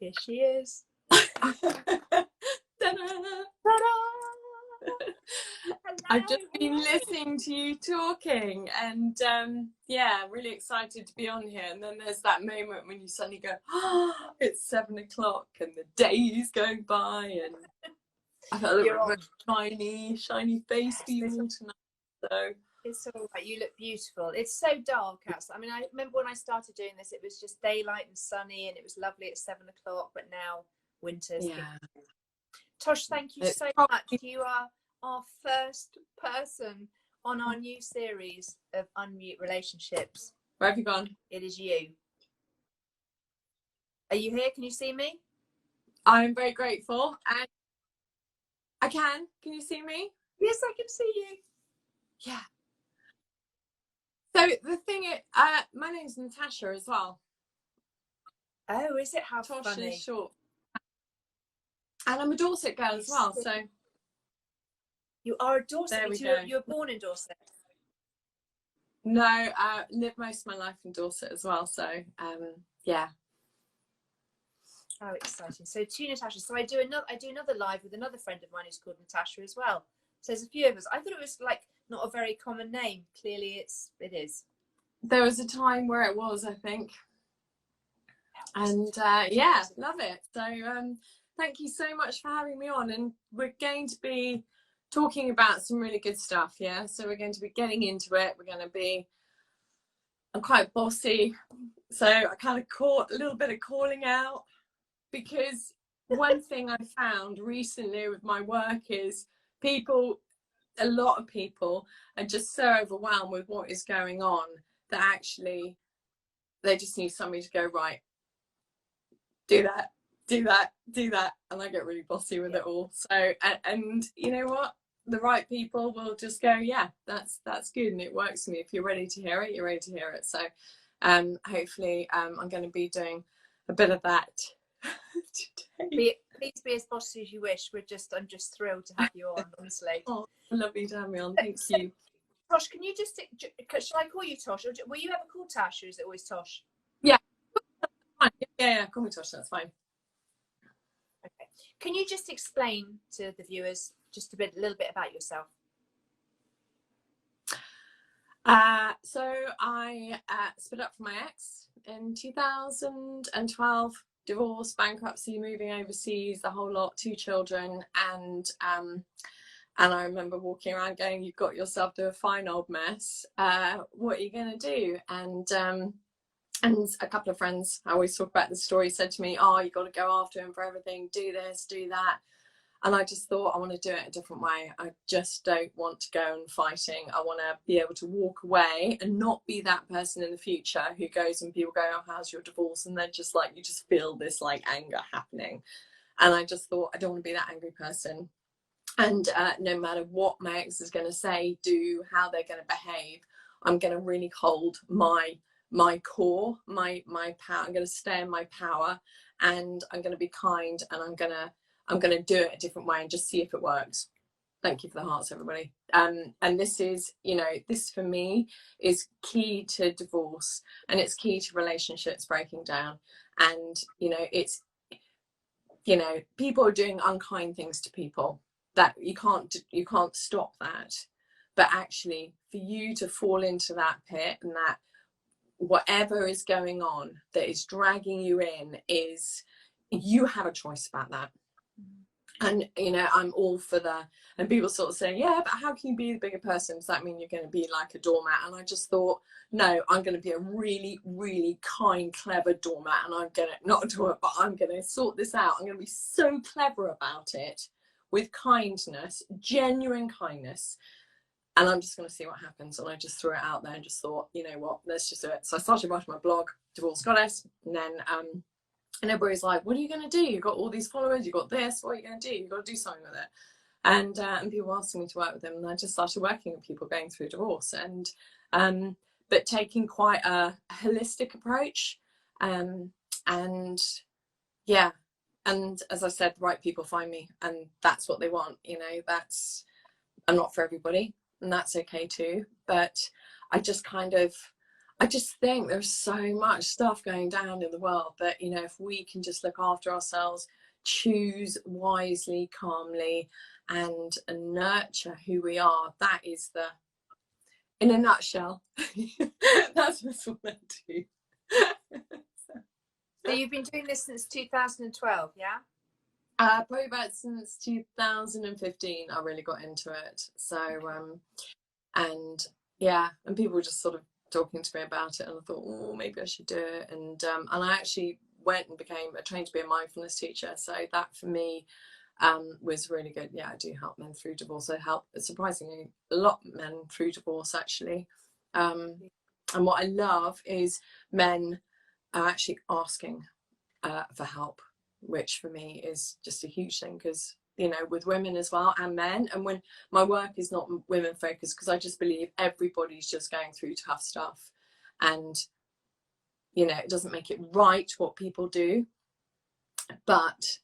Here she is. Ta-da! I've just been listening to you talking, and yeah, really excited to be on here. And then there's that moment when you suddenly go, oh, it's 7 o'clock and the day is going by, and I felt a little bit shiny face for you all tonight. So it's all right. You look beautiful. It's so dark outside. I mean, I remember when I started doing this, it was just daylight and sunny, and it was lovely at 7 o'clock. But now winter's. yeah. Tosh, thank you so much. You are our first person on our new series of Unmute Relationships. Where have you gone? It is you. Are you here? Can you see me? I'm very grateful, and I can. Can you see me? Yes, I can see you. Yeah. So the thing is, my name's Natasha as well. Oh, is it? How Tosh funny. is short. And I'm a Dorset girl as well, so. You are a Dorset. There we go. You were born in Dorset. No, I lived most of my life in Dorset as well, so yeah. Oh, exciting! So to Natasha, so I do another live with another friend of mine who's called Natasha as well. So there's a few of us. I thought it was like not a very common name. Clearly, it is. There was a time where it was, I think, and yeah, love it. So thank you so much for having me on, and we're going to be talking about some really good stuff. Yeah, so we're going to be getting into it. I'm quite bossy, so I kind of caught a little bit of calling out, because one thing I found recently with my work is a lot of people are just so overwhelmed with what is going on that actually they just need somebody to go, right, do that, and I get really bossy with it all. So and you know what, the right people will just go, yeah, that's good, and it works for me. If you're ready to hear it, you're ready to hear it. So hopefully I'm going to be doing a bit of that today. Please be as bossy as you wish. I'm just thrilled to have you on, honestly. Oh, lovely to have me on. Thank you. Tosh, can you just, shall I call you Tosh, or will you ever call Tash, or is it always Tosh? Yeah, yeah, call me Tosh, that's fine. Okay. Can you just explain to the viewers just a little bit about yourself? So I split up from my ex in 2012, divorce, bankruptcy, moving overseas, the whole lot, 2 children, and I remember walking around going, you've got yourself to a fine old mess. What are you going to do? And a couple of friends, I always talk about the story, said to me, oh, you got to go after him for everything, do this, do that. And I just thought, I want to do it a different way. I just don't want to go and fighting. I want to be able to walk away and not be that person in the future who goes and people go, oh, how's your divorce? And they're just like, you just feel this like anger happening. And I just thought, I don't want to be that angry person. And no matter what my ex is going to say, do, how they're going to behave, I'm going to really hold my core, my power. I'm going to stay in my power, and I'm going to be kind, and I'm going to do it a different way and just see if it works. Thank you for the hearts, everybody. And this is, this for me is key to divorce, and it's key to relationships breaking down. And, it's, people are doing unkind things to people that you can't stop that. But actually, for you to fall into that pit, and that whatever is going on that is dragging you in, is, you have a choice about that. And I'm all for and people sort of say, yeah, but how can you be the bigger person? Does that mean you're going to be like a doormat? And I just thought, no, I'm going to be a really, really kind, clever doormat, and I'm going to not do it, but I'm going to sort this out. I'm going to be so clever about it, with kindness, genuine kindness, and I'm just going to see what happens. And I just threw it out there and just thought, you know what, let's just do it. So I started writing my blog, Divorce Goddess, and then and everybody's like, what are you going to do? You've got all these followers, you've got this, what are you going to do? You've got to do something with it. And people asking me to work with them, and I just started working with people going through divorce, and but taking quite a holistic approach, and yeah, and as I said, the right people find me, and that's what they want. I'm not for everybody, and that's okay too, but I just I just think there's so much stuff going down in the world that, you know, if we can just look after ourselves, choose wisely, calmly, and nurture who we are, that is the, in a nutshell, that's what I do. So you've been doing this since 2012, yeah? Probably about since 2015, I really got into it. So, and yeah, and people were just sort of talking to me about it, and I thought, oh, maybe I should do it. And I actually went and trained to be a mindfulness teacher. So that for me was really good. Yeah, I do help men through divorce. I help, surprisingly, a lot of men through divorce, actually. And what I love is men are actually asking for help, which for me is just a huge thing, because, you know, with women as well and men, and when my work is not women focused, because I just believe everybody's just going through tough stuff, and, you know, it doesn't make it right what people do, but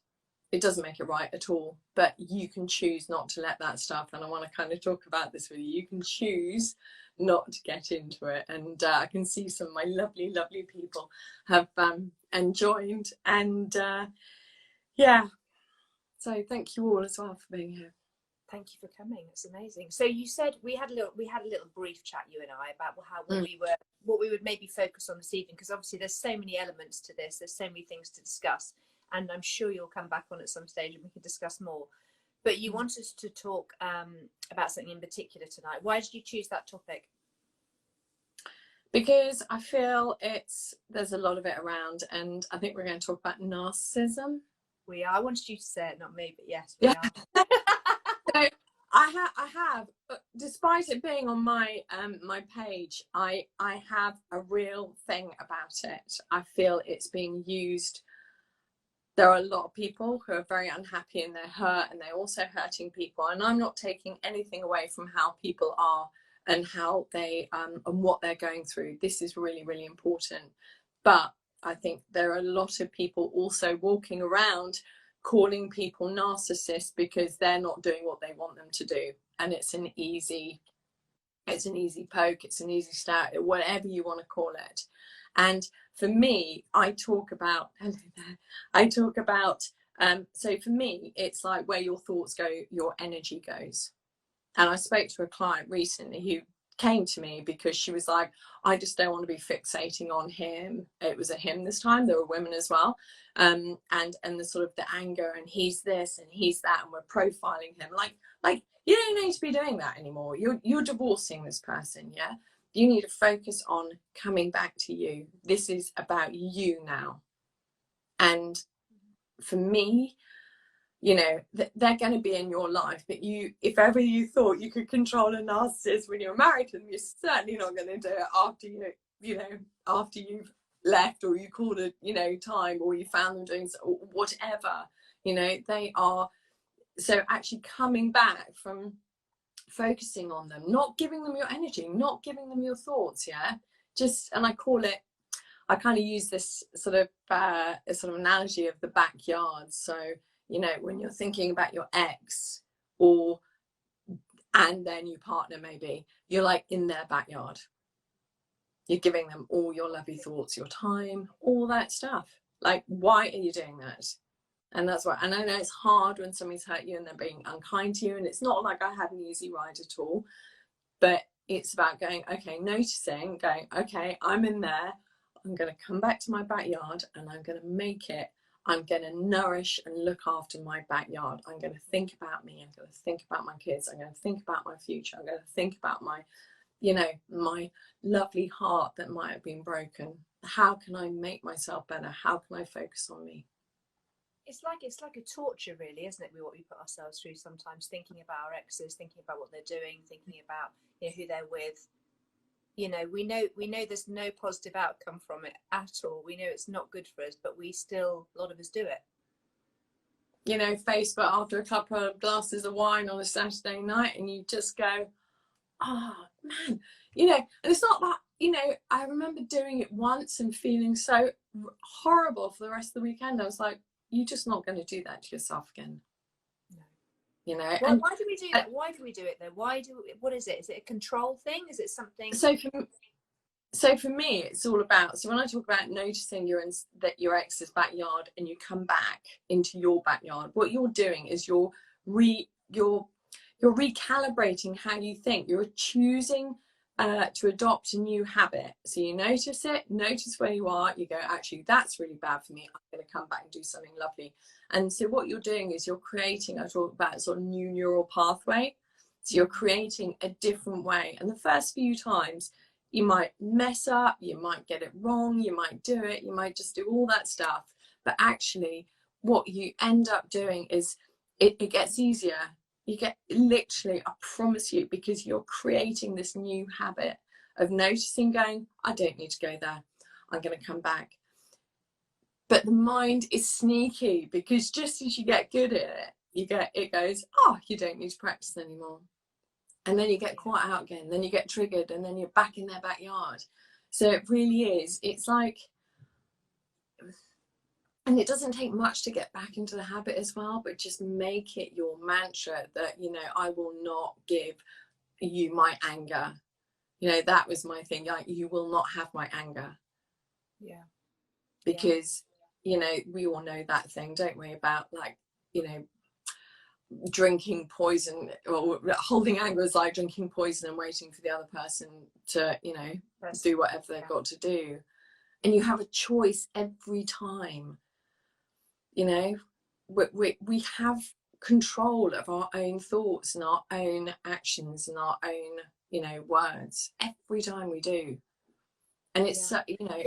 it doesn't make it right at all. But you can choose not to let that stuff, and I want to kind of talk about this with you. You can choose not to get into it, and I can see some of my lovely people have joined, and yeah, so thank you all as well for being here. Thank you for coming. It's amazing. So you said we had a little brief chat, you and I, about what we would maybe focus on this evening, because obviously there's so many elements to this, there's so many things to discuss, and I'm sure you'll come back on at some stage and we can discuss more. But you want us to talk about something in particular tonight. Why did you choose that topic? Because I feel there's a lot of it around, and I think we're going to talk about narcissism. We are. I wanted you to say it, not me, but yes, we are. So I have, despite it being on my my page, I have a real thing about it. I feel it's being used. There are a lot of people who are very unhappy and they're hurt, and they're also hurting people. And I'm not taking anything away from how people are and how they and what they're going through. This is really, really important. But I think there are a lot of people also walking around calling people narcissists because they're not doing what they want them to do. And it's an easy poke, it's an easy stab, whatever you want to call it. And for me, I talk about so for me, it's like where your thoughts go, your energy goes. And I spoke to a client recently who came to me because she was like, I just don't want to be fixating on him. It was a him this time. There were women as well. And the sort of the anger, and he's this and he's that, and we're profiling him. Like you don't need to be doing that anymore. You're divorcing this person, yeah? You need to focus on coming back to you. This is about you now. And for me, you know, they're going to be in your life, but if ever you thought you could control a narcissist when you're married to them, you're certainly not going to do it after you've left, or you called it, you know, time, or you found them doing whatever, you know. They are, so actually coming back from focusing on them, not giving them your energy, not giving them your thoughts, yeah, just, and I kind of use this sort of analogy of the backyard. So, you know, when you're thinking about your ex and their new partner, maybe you're like in their backyard. You're giving them all your lovely thoughts, your time, all that stuff. Like, why are you doing that? And that's why, and I know it's hard when somebody's hurt you and they're being unkind to you. And it's not like I had an easy ride at all, but it's about going, okay, noticing, going, okay, I'm in there. I'm going to come back to my backyard and I'm going to make it. I'm going to nourish and look after my backyard. I'm going to think about me. I'm going to think about my kids. I'm going to think about my future. I'm going to think about my, you know, my lovely heart that might have been broken. How can I make myself better? How can I focus on me? It's like a torture, really, isn't it? What we put ourselves through sometimes, thinking about our exes, thinking about what they're doing, thinking about, you know, who they're with. You know, we know there's no positive outcome from it at all. We know it's not good for us, but a lot of us do it. You know, Facebook after a couple of glasses of wine on a Saturday night, and you just go, oh man, you know. And it's not that, you know, I remember doing it once and feeling so horrible for the rest of the weekend. I was like, you're just not going to do that to yourself again. No. You know. Well, why do we do that? Why do we do it though? What is it? Is it a control thing? Is it something? So So for me, it's all about, so when I talk about noticing you're in that your ex's backyard and you come back into your backyard, what you're doing is you're recalibrating how you think. You're choosing to adopt a new habit. So you notice it, notice where you are, you go, actually, that's really bad for me. I'm going to come back and do something lovely. And so what you're doing is you're creating, I talk about sort of new neural pathway. So you're creating a different way. And the first few times, you might mess up, you might get it wrong, you might do it, you might just do all that stuff. But actually, what you end up doing is it gets easier. You get literally, I promise you, because you're creating this new habit of noticing, going, I don't need to go there. I'm going to come back. But the mind is sneaky, because just as you get good at it, it goes, oh, you don't need to practice anymore. And then you get caught out again, then you get triggered, and then you're back in their backyard. So it really is, it's like, and it doesn't take much to get back into the habit as well, but just make it your mantra that, you know, I will not give you my anger. You know, that was my thing, like, you will not have my anger. Yeah. Because, you know, we all know that thing, don't we, about, like, you know, drinking poison, or holding anger is like drinking poison and waiting for the other person to, you know, do whatever they've got to do. And you have a choice every time. You know, we have control of our own thoughts and our own actions and our own, you know, words every time we do. And it's you know,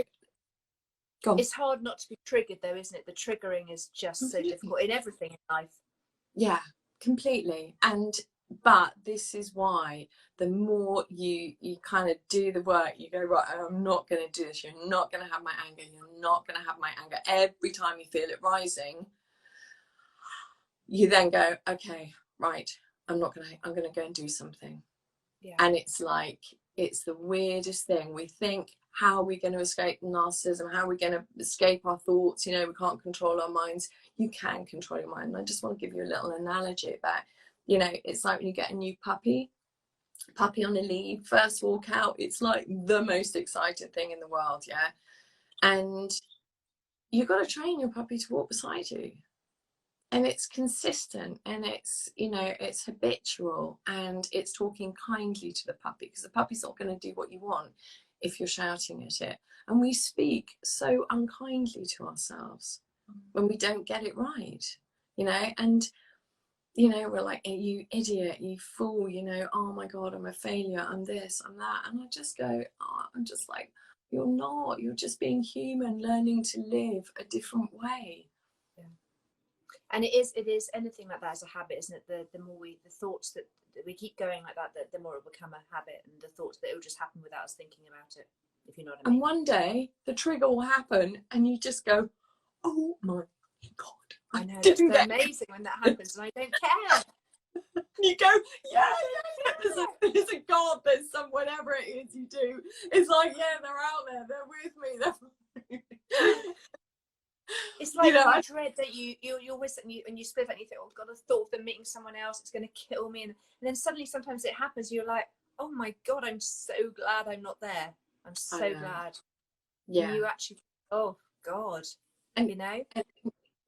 it's hard not to be triggered though, isn't it? The triggering is just so difficult in everything in life. Yeah, completely. And but this is why the more you kind of do the work, you go, right, I'm not going to do this, you're not going to have my anger, you're not going to have my anger. Every time you feel it rising, you then go, okay, right, I'm going to go and do something. And it's like, it's the weirdest thing. We think, how are we going to escape narcissism? How are we going to escape our thoughts? You know, we can't control our minds. You can control your mind. And I just want to give you a little analogy about, you know, it's like when you get a new puppy on a lead, first walk out, it's like the most exciting thing in the world, yeah? And you've got to train your puppy to walk beside you. And it's consistent, and it's, you know, it's habitual, and it's talking kindly to the puppy, because the puppy's not going to do what you want if you're shouting at it. And we speak so unkindly to ourselves when we don't get it right, you know. And, you know, we're like, hey, you idiot, you fool, you know, oh my God, I'm a failure, I'm this, I'm that. And I just go, oh, I'm just like, you're not, you're just being human, learning to live a different way. And it is anything like that is a habit, isn't it? The more the thoughts that we keep going like that, the more it will become a habit, and the thoughts that it will just happen without us thinking about it, if you know what I mean. And one day the trigger will happen, and you just go, oh my God, I know, it's amazing when that happens, and I don't care. You go, yeah, there's a God, there's some, whatever it is you do, it's like, yeah, they're out there, they're with me, It's like, you know, you dread that you always, and you split and you think, oh God, I thought of them meeting someone else, it's going to kill me. And then suddenly sometimes it happens, you're like, oh my God, I'm so glad I'm not there. I'm so glad. Yeah. And you actually, oh God, and, you know.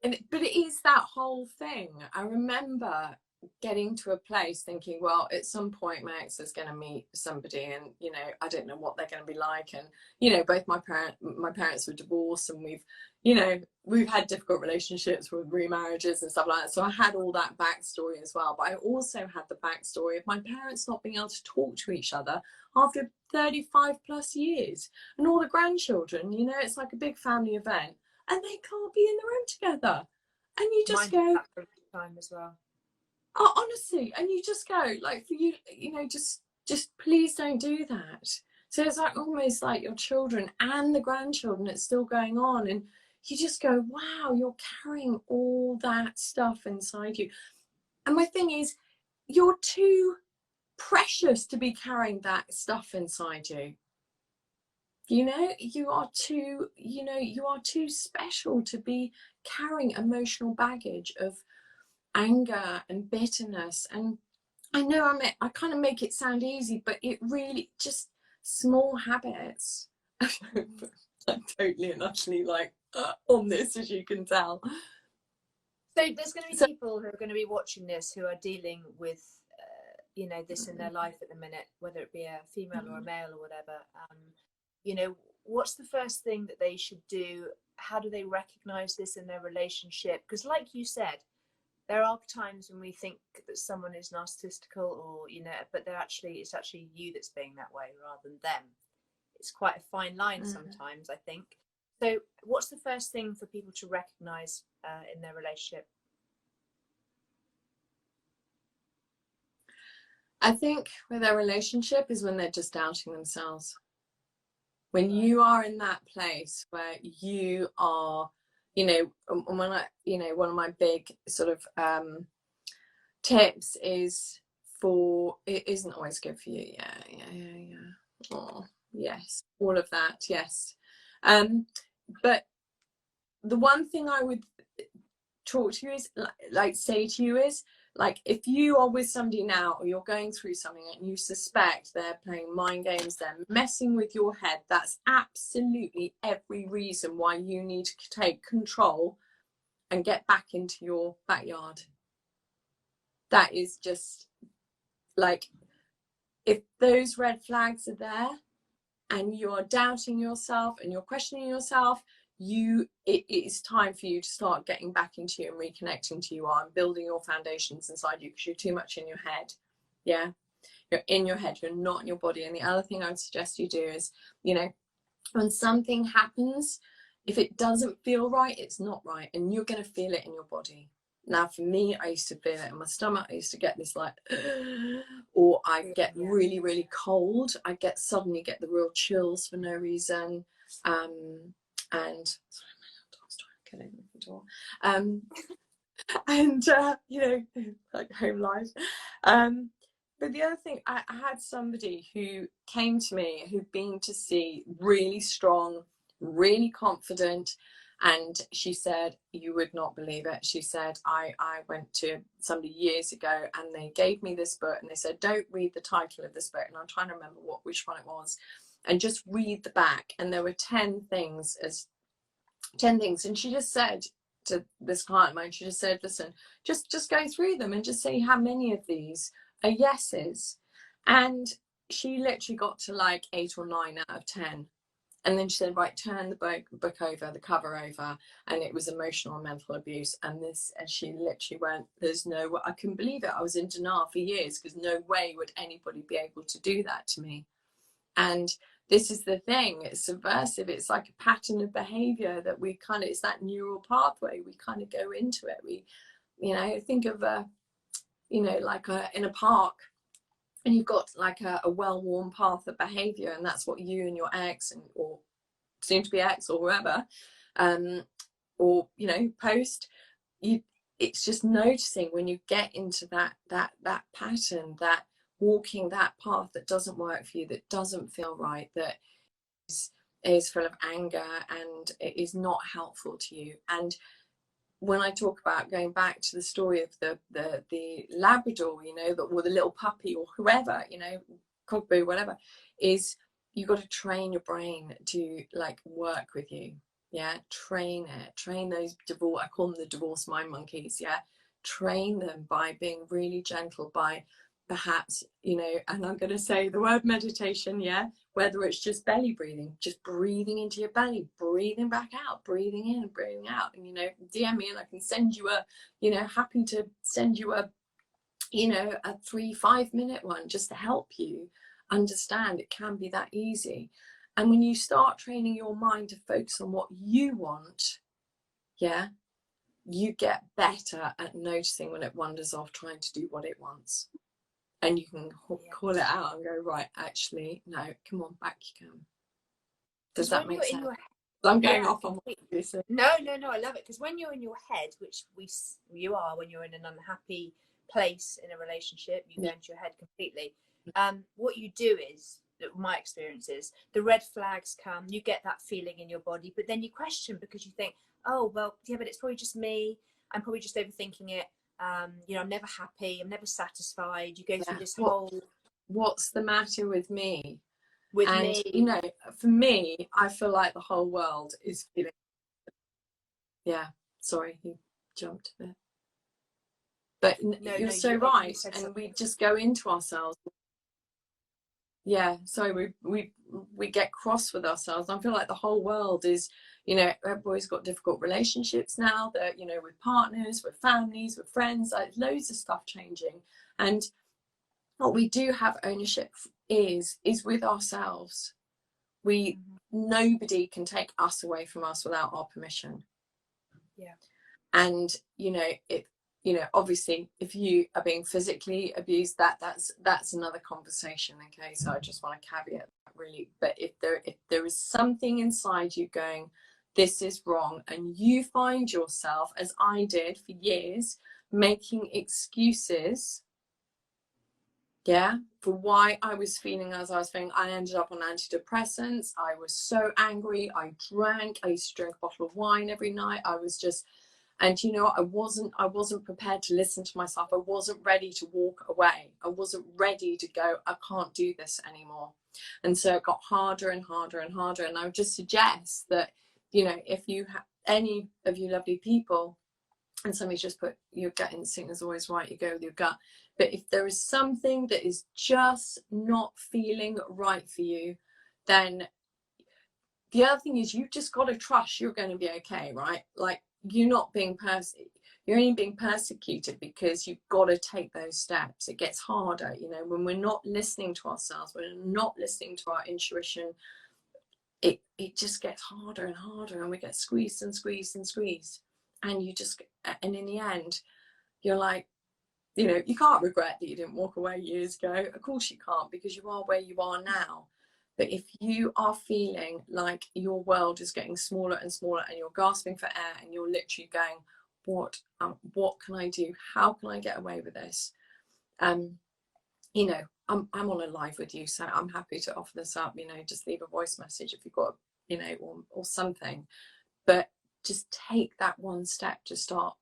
But it is that whole thing. I remember getting to a place thinking, well, at some point my ex is going to meet somebody, and, you know, I don't know what they're going to be like. And, you know, both my parents were divorced, and we've had difficult relationships with remarriages and stuff like that. So I had all that backstory as well. But I also had the backstory of my parents not being able to talk to each other after 35 plus years, and all the grandchildren, you know, it's like a big family event, and they can't be in the room together. And you just go, time as well. Oh, honestly, and you just go, like, for you, you know, just please don't do that. So it's like almost like your children and the grandchildren, it's still going on, and you just go, wow, you're carrying all that stuff inside you. And my thing is, you're too precious to be carrying that stuff inside you. You know, you are too special to be carrying emotional baggage of anger and bitterness. And I know I kind of make it sound easy, but it really just, small habits. I'm totally and utterly like on this, as you can tell. So there's going to be people who are going to be watching this who are dealing with, you know, this in their life at the minute, whether it be a female or a male or whatever. You know, what's the first thing that they should do? How do they recognize this in their relationship? Because like you said, there are times when we think that someone is narcissistical, or, you know, but it's actually you that's being that way rather than them. It's quite a fine line sometimes, I think. So what's the first thing for people to recognize in their relationship? I think with their relationship is when they're just doubting themselves. When you are in that place where you are, you know, when I, you know, one of my big sort of tips is it isn't always good for you. Yeah. Oh, yes, all of that, yes. But the one thing I would talk to you is, like say to you is, like, if you are with somebody now, or you're going through something and you suspect they're playing mind games, they're messing with your head, that's absolutely every reason why you need to take control and get back into your backyard. That is just like, if those red flags are there and you're doubting yourself and you're questioning yourself, it is time for you to start getting back into you and reconnecting to you and building your foundations inside you, because you're too much in your head. Yeah, you're in your head, you're not in your body. And the other thing I would suggest you do is, you know, when something happens, if it doesn't feel right, it's not right, and you're going to feel it in your body. Now, for me, I used to feel it in my stomach. I used to get this like, or I get really, really cold. I suddenly get the real chills for no reason. And sorry, my little dog's trying to get over the door. And you know, like home life. But the other thing, I had somebody who came to me who'd been to see really strong, really confident, and she said, you would not believe it. She said, I went to somebody years ago and they gave me this book and they said, don't read the title of this book. And I'm trying to remember which one it was. And just read the back. And there were 10 things. And she just said to this client of mine, she just said, listen, just go through them and just see how many of these are yeses. And she literally got to like 8 or 9 out of 10. And then she said, right, turn the book over, the cover over, and it was emotional and mental abuse. And she literally went, there's no way, I couldn't believe it. I was in denial for years, because no way would anybody be able to do that to me. And this is the thing, it's subversive. It's like a pattern of behavior that we kind of, it's that neural pathway. We kind of go into it. We, you know, think of you know, like in a park, and you've got like a well-worn path of behavior, and that's what you and your ex, or soon to be ex, or whoever, or, you know, post, it's just noticing when you get into that pattern, that walking that path that doesn't work for you, that doesn't feel right, that is full of anger, and it is not helpful to you. And when I talk about going back to the story of the Labrador, you know, or the little puppy, or whoever, you know, cockapoo, whatever, is you've got to train your brain to like work with you. Yeah, train those I call them the divorce mind monkeys. Yeah, train them by being really gentle, by perhaps, you know, and I'm going to say the word meditation. Yeah, whether it's just belly breathing, just breathing into your belly, breathing back out, breathing in, breathing out. And, you know, DM me and I can send you happy to send you a 3-5 minute one, just to help you understand it can be that easy. And when you start training your mind to focus on what you want, yeah, you get better at noticing when it wanders off trying to do what it wants. And you can call it out and go, right, actually, no, come on, back you come. Does that make sense? I'm going off on what you said. No, I love it. Because when you're in your head, which you are when you're in an unhappy place in a relationship, you go into your head completely. What you do is, my experience is, the red flags come, you get that feeling in your body, but then you question, because you think, oh, well, yeah, but it's probably just me. I'm probably just overthinking it. You know, I'm never happy. I'm never satisfied. You go through this whole... What's the matter with me? with And me. you know, for me, I feel like the whole world is feeling, yeah, sorry, he jumped there. But you're so right, and we just go into ourselves. Yeah, so we get cross with ourselves. I feel like the whole world is, you know, everybody's got difficult relationships now, that, you know, with partners, with families, with friends, like loads of stuff changing. And what we do have ownership is with ourselves. We nobody can take us away from us without our permission. Yeah. And you know, it, you know, obviously if you are being physically abused, that's another conversation. Okay, so I just want to caveat that, really. But if there is something inside you going, this is wrong, and you find yourself, as I did for years, making excuses, yeah, for why I was feeling as I was feeling. I ended up on antidepressants. I was so angry. I drank. I used to drink a bottle of wine every night. I was just, and you know, I wasn't prepared to listen to myself. I wasn't ready to walk away. I wasn't ready to go, I can't do this anymore. And so it got harder and harder and harder. And I would just suggest that, you know, if you have any of you lovely people, and somebody just put, your gut instinct is always right, you go with your gut. But if there is something that is just not feeling right for you, then the other thing is you've just got to trust you're going to be okay, right? Like, you're not being you're only being persecuted because you've got to take those steps. It gets harder, you know, when we're not listening to ourselves, we're not listening to our intuition, it just gets harder and harder, and we get squeezed and squeezed and squeezed. And you just, and in the end, you're like, you know, you can't regret that you didn't walk away years ago. Of course you can't, because you are where you are now. But if you are feeling like your world is getting smaller and smaller, and you're gasping for air, and you're literally going, what can I do? How can I get away with this? You know, I'm on a live with you, so I'm happy to offer this up. You know, just leave a voice message if you've got, you know, or something. But just take that one step to start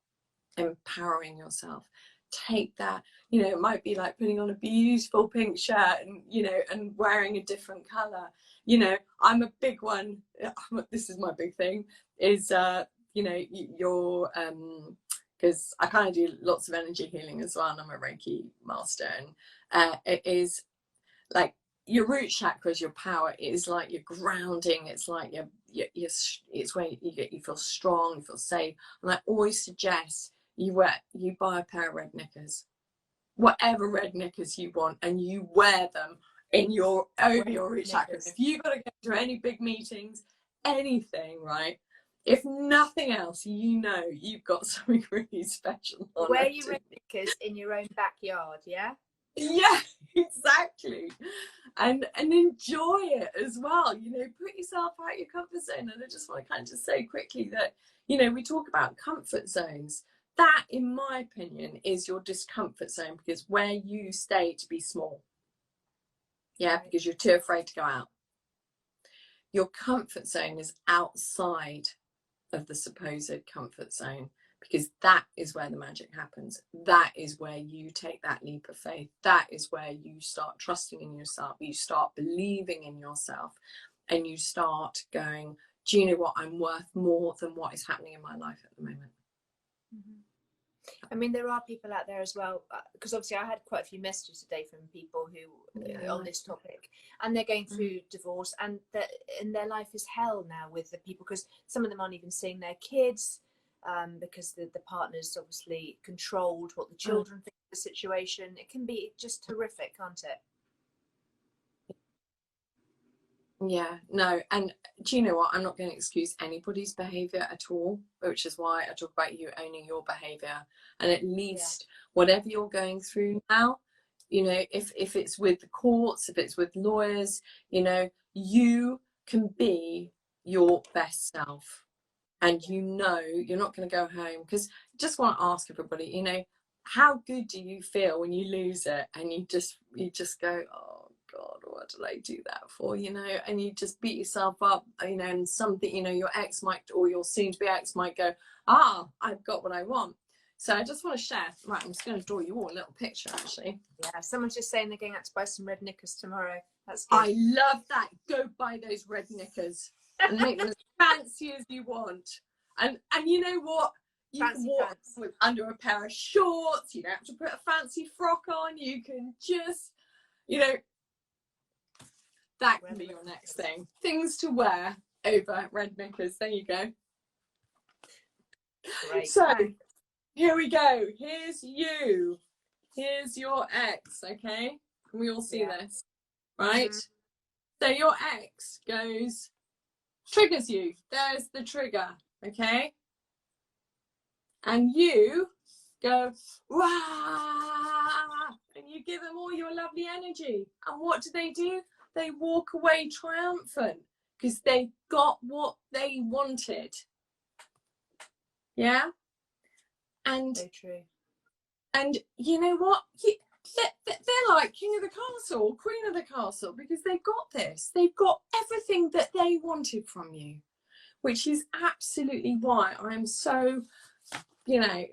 empowering yourself. Take that, you know, it might be like putting on a beautiful pink shirt and, you know, and wearing a different color. You know, I'm a big one, this is my big thing, is you know, your because I kind of do lots of energy healing as well, and I'm a Reiki master, and it is like, your root chakra is your power. It is like your grounding. It's like your it's where you feel strong, you feel safe. And I always suggest you buy a pair of red knickers, whatever red knickers you want, and you wear them in your over your root chakra. If you've got to go to any big meetings, anything, right? If nothing else, you know you've got something really special on. Wear your red knickers in your own backyard, yeah? Yeah, exactly. And enjoy it as well. You know, put yourself out your comfort zone. And I just want to kind of just say quickly that, you know, we talk about comfort zones. That, in my opinion, is your discomfort zone, because where you stay to be small. Yeah, right. Because you're too afraid to go out. Your comfort zone is outside of the supposed comfort zone, because that is where the magic happens. That is where you take that leap of faith. That is where you start trusting in yourself. You start believing in yourself, and you start going, do you know what? I'm worth more than what is happening in my life at the moment. Mm-hmm. I mean, there are people out there as well, because obviously I had quite a few messages today from people who on this topic, and they're going through divorce, and their life is hell now with the people, because some of them aren't even seeing their kids, because the partner's obviously controlled what the children think of the situation. It can be just horrific, can't it? Yeah, no, and do you know what? I'm not going to excuse anybody's behaviour at all, which is why I talk about you owning your behaviour. And at least whatever you're going through now, you know, if it's with the courts, if it's with lawyers, you know, you can be your best self. And you know you're not going to go home, because I just want to ask everybody, you know, how good do you feel when you lose it and you just go, oh God, what did I do that for, you know? And you just beat yourself up, you know, and something, you know, your ex might, or your soon to be ex might go, I've got what I want. So I just want to share. Right, I'm just going to draw you all a little picture, actually. Yeah, someone's just saying they're going out to buy some red knickers tomorrow. That's good. I love that. Go buy those red knickers and make them as fancy as you want. And you know what? You Fancy can walk pants. with under a pair of shorts. You don't have to put a fancy frock on. You can just, you know, that can be your next thing. Things to wear over red knickers. There you go. Great. So here we go. Here's you. Here's your ex. Okay. Can we all see this? Right. So your ex goes, triggers you. There's the trigger. Okay. And you go, wah, and you give them all your lovely energy. And what do? They walk away triumphant because they got what they wanted. Yeah. And So true. And you know what? They're like king of the castle, queen of the castle, because they've got this. They've got everything that they wanted from you, which is absolutely why I'm so, you know,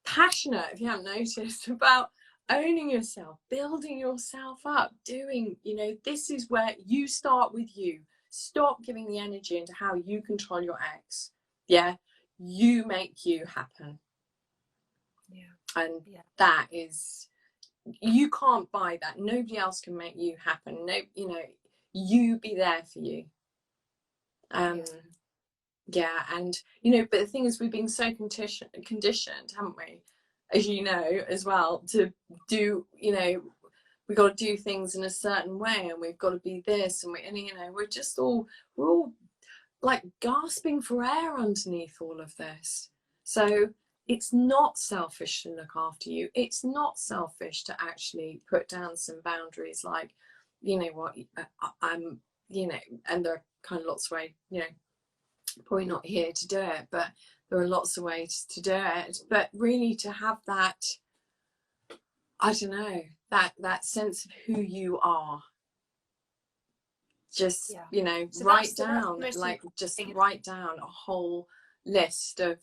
passionate, if you haven't noticed, about owning yourself, building yourself up, doing, you know, this is where you start with you. Stop giving the energy into how you control your ex. Yeah. You make you happen. Yeah. And that is, you can't buy that. Nobody else can make you happen. No, you know, you be there for you. Yeah, and you know, but the thing is, we've been so conditioned, haven't we? As you know, as well, to do, you know, we got to do things in a certain way, and we've got to be this, and you know, we're all like gasping for air underneath all of this. So it's not selfish to look after you. It's not selfish to actually put down some boundaries, like, you know what, I'm, you know, and there are kind of lots of ways, you know, probably not here to do it, but there are lots of ways to do it. But really to have that, I don't know, that sense of who you are. Just, you know, so write down a whole list of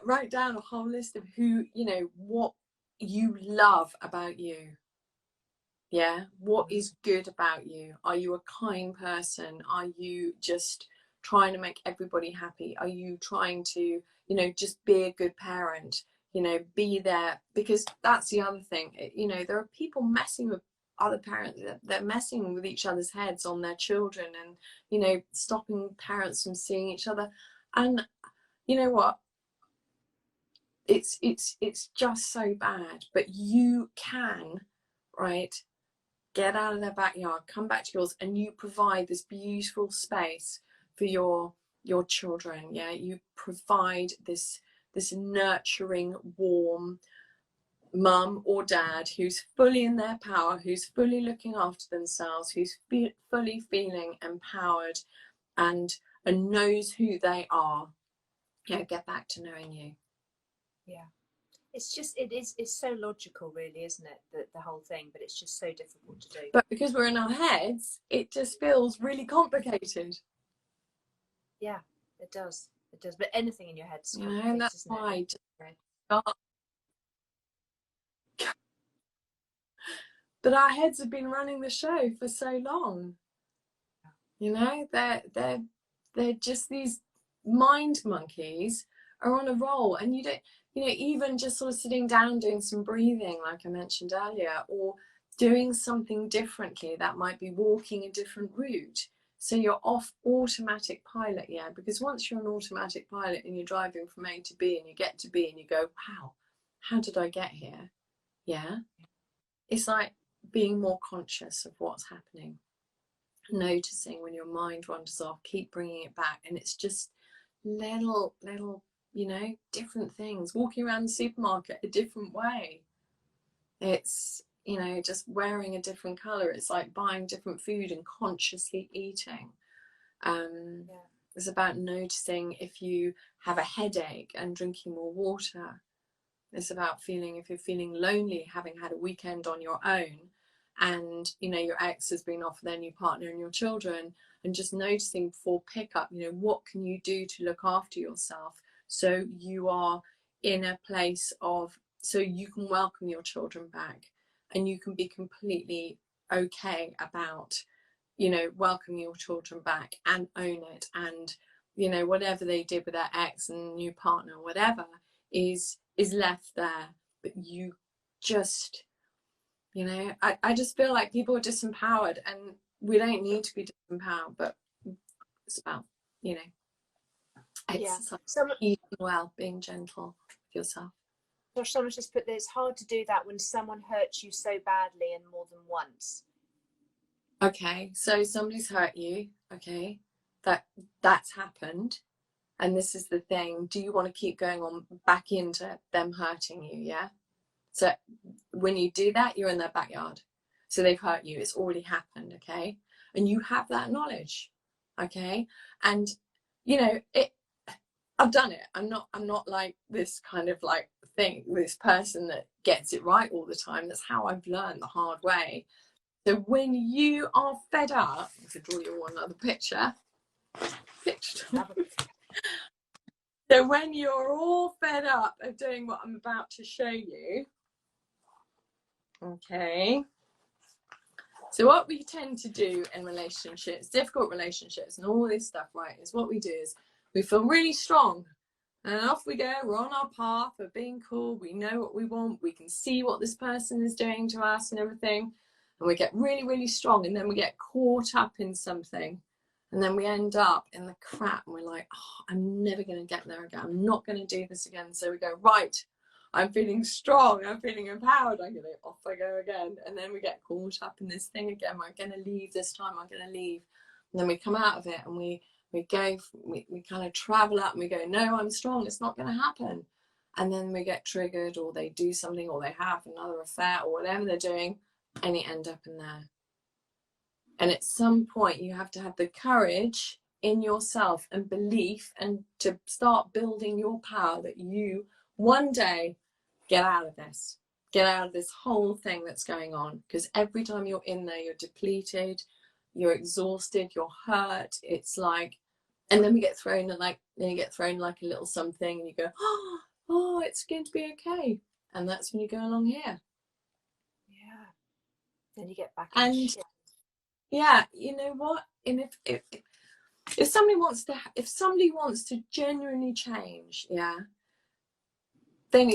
write down a whole list of who, you know, what you love about you. Yeah, what is good about you? Are you a kind person? Are you just trying to make everybody happy? Are you trying to, you know, just be a good parent? You know, be there, because that's the other thing. You know, there are people messing with other parents. They're messing with each other's heads on their children, and, you know, stopping parents from seeing each other. And you know what? It's just so bad. But you can, right, get out of their backyard, come back to yours, and you provide this beautiful space for your children. Yeah, you provide this nurturing, warm mum or dad who's fully in their power, who's fully looking after themselves, who's fully feeling empowered, and knows who they are. Yeah, get back to knowing you. Yeah. It's just, it's so logical, really, isn't it? The whole thing, but it's just so difficult to do. But because we're in our heads, it just feels really complicated. Yeah, it does. It does. But anything in your head's complicated, you know, and that's why just start. But our heads have been running the show for so long. You know, they're just these mind monkeys are on a roll, and you don't, you know, even just sort of sitting down doing some breathing, like I mentioned earlier, or doing something differently. That might be walking a different route. So you're off automatic pilot, yeah, because once you're an automatic pilot and you're driving from A to B and you get to B and you go, wow, how did I get here? Yeah. It's like being more conscious of what's happening. Noticing when your mind wanders off, keep bringing it back, and it's just little, you know, different things. Walking around the supermarket a different way. It's, you know, just wearing a different color. It's like buying different food and consciously eating. It's about noticing if you have a headache and drinking more water. It's about feeling, if you're feeling lonely, having had a weekend on your own, and, you know, your ex has been off with their new partner and your children, and just noticing before pickup, you know, what can you do to look after yourself so you are in a place of, so you can welcome your children back, and you can be completely okay about, you know, welcoming your children back and own it. And, you know, whatever they did with their ex and new partner or whatever is left there. But you just, you know, I just feel like people are disempowered, and we don't need to be disempowered, but it's about, you know, exercise, eating well, being gentle with yourself. Josh, someone's just put that it's hard to do that when someone hurts you so badly and more than once. Okay, so somebody's hurt you, okay, that's happened, and this is the thing, do you want to keep going on back into them hurting you? Yeah, so when you do that, you're in their backyard, so they've hurt you, it's already happened, okay, and you have that knowledge, okay, and you know it. I've done it. I'm not like this kind of like thing, this person that gets it right all the time. That's how I've learned the hard way. So when you are fed up, I could draw you another picture. So when you're all fed up of doing what I'm about to show you, okay. So what we tend to do in relationships, difficult relationships and all this stuff, right, is what we do is we feel really strong, and off we go. We're on our path of being cool. We know what we want. We can see what this person is doing to us and everything. And we get really, really strong. And then we get caught up in something. And then we end up in the crap. And we're like, oh, I'm never going to get there again. I'm not going to do this again. So we go, right, I'm feeling strong. I'm feeling empowered. I'm going to, off I go again. And then we get caught up in this thing again. I'm going to leave this time. I'm going to leave. And then we come out of it and we kind of travel up and we go, no, I'm strong, it's not going to happen. And then we get triggered, or they do something, or they have another affair, or whatever they're doing, and you end up in there. And at some point you have to have the courage in yourself and belief, and to start building your power that you one day get out of this whole thing that's going on. Because every time you're in there, you're depleted, you're exhausted, you're hurt. It's like, and then we get thrown like, then you get thrown like a little something, and you go, oh, it's going to be okay. And that's when you go along here. Yeah. Then you get back. And yeah, you know what? And if somebody wants to genuinely change, yeah, then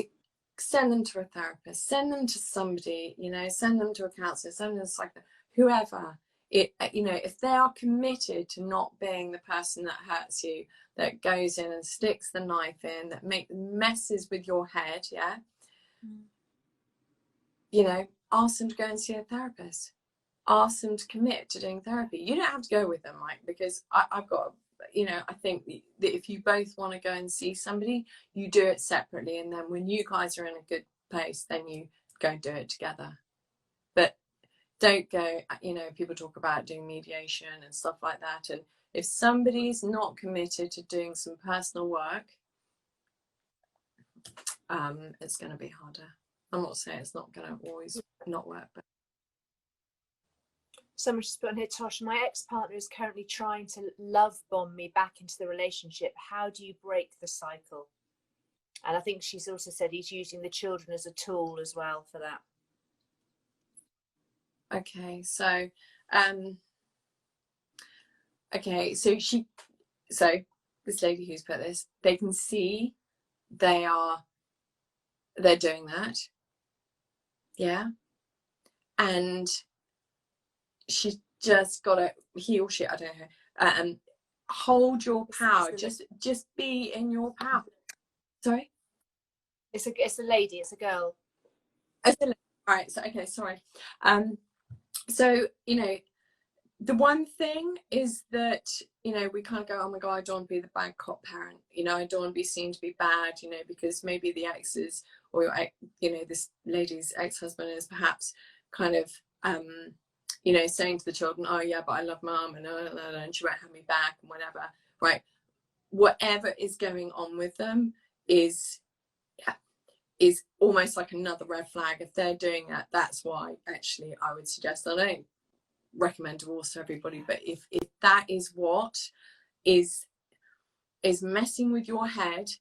send them to a therapist, send them to somebody, you know, send them to a counsellor, send them to a psychologist, whoever. It, you know, if they are committed to not being the person that hurts you, that goes in and sticks the knife in, that messes with your head, yeah, you know, ask them to go and see a therapist. Ask them to commit to doing therapy. You don't have to go with them, Mike, because I've got, you know, I think that if you both want to go and see somebody, you do it separately, and then when you guys are in a good place, then you go and do it together. But don't go, you know, people talk about doing mediation and stuff like that, and if somebody's not committed to doing some personal work, it's going to be harder. I'm not saying it's not going to always not work, but someone just put on here, Tosh, my ex-partner is currently trying to love bomb me back into the relationship. How do you break the cycle? And I think she's also said he's using the children as a tool as well for that. Okay, so okay, so this lady who's put this, they can see they're doing that, yeah, and she's just got to, he or she, I don't know, hold your power, just be in your power. Sorry, it's a lady, it's a girl. It's a lady. All right, so okay, sorry. So you know, the one thing is that, you know, we kind of go, oh my god, I don't want to be the bad cop parent, you know, I don't want to be seen to be bad, you know, because maybe the exes, or you know, this lady's ex-husband is perhaps kind of you know, saying to the children, oh yeah, but I love mum, and she won't have me back and whatever, right? Whatever is going on with them is almost like another red flag. If they're doing that, that's why actually I would suggest, I don't recommend divorce to everybody, but if that is what is messing with your head,